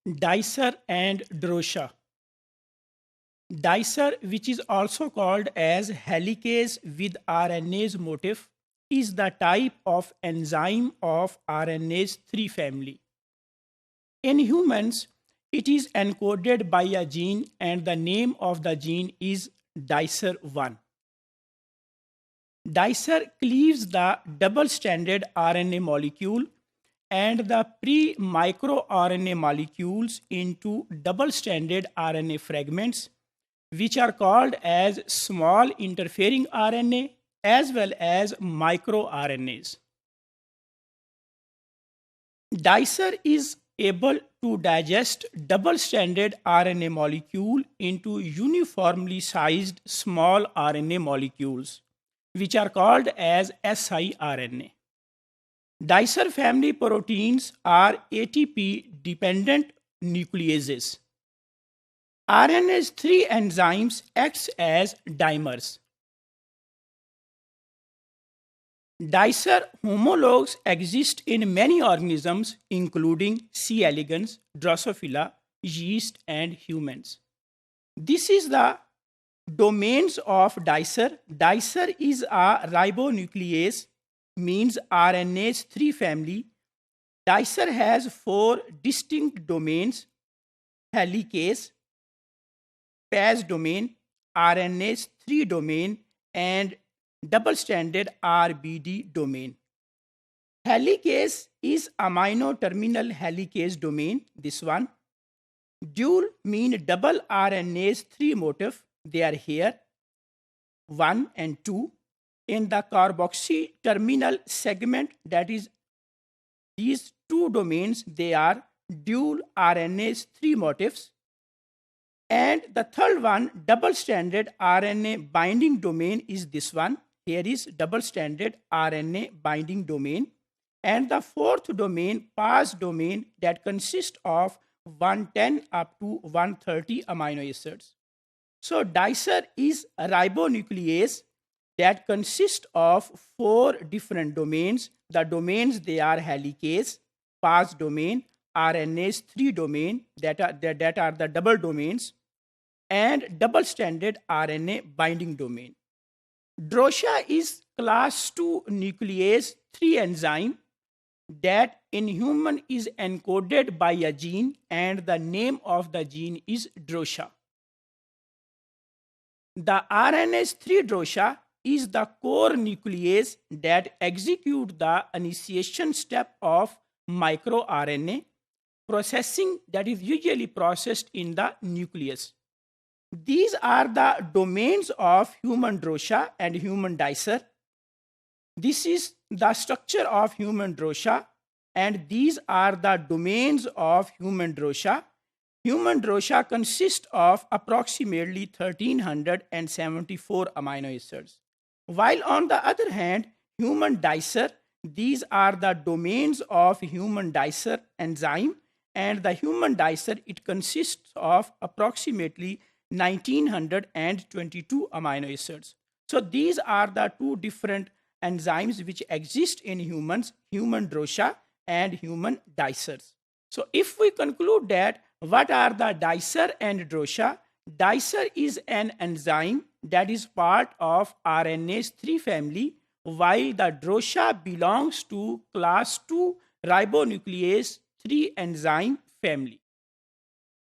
Dicer and Drosha. Dicer, which is also called as helicase with RNase motif, is the type of enzyme of RNase 3 family. In humans, it is encoded by a gene and the name of the gene is Dicer1. Dicer cleaves the double-stranded RNA molecule and the pre-microRNA molecules into double-stranded RNA fragments, which are called as small interfering RNA as well as microRNAs. Dicer is able to digest double-stranded RNA molecule into uniformly sized small RNA molecules, which are called as siRNA. Dicer family proteins are ATP-dependent nucleases. RNase 3 enzymes act as dimers. Dicer homologs exist in many organisms including C. elegans, Drosophila, yeast and humans. This is the domains of Dicer. Dicer is a ribonuclease, means RNase 3 family. Dicer has 4 distinct domains: helicase, Paz domain, RNase 3 domain, and double-stranded RBD domain. Helicase is amino terminal helicase domain, this one. Dual mean double RNase 3 motif, they are here, 1 and 2. In the carboxy terminal segment, that is these two domains, they are dual RNase 3 motifs. And the third one, double-stranded RNA binding domain, is this one. Here is double-stranded RNA binding domain. And the fourth domain, Paz domain, that consists of 110 up to 130 amino acids. So Dicer is a ribonuclease that consists of 4 different domains. The domains, they are helicase, Paz domain, RNase 3 domain, that are the double domains, and double-stranded RNA binding domain. Drosha is class 2 nuclease 3 enzyme that in human is encoded by a gene and the name of the gene is Drosha. The RNase 3 Drosha is the core nuclease that execute the initiation step of microRNA processing that is usually processed in the nucleus. These are the domains of human Drosha and human Dicer. This is the structure of human Drosha, and these are the domains of human Drosha. Human Drosha consists of approximately 1374 amino acids. While on the other hand, human Dicer, these are the domains of human Dicer enzyme, and the human Dicer, it consists of approximately 1922 amino acids. So these are the two different enzymes which exist in humans, human Drosha and human Dicers. So if we conclude that what are the Dicer and Drosha? Dicer is an enzyme that is part of RNase 3 family, while the Drosha belongs to class 2 ribonuclease 3 enzyme family.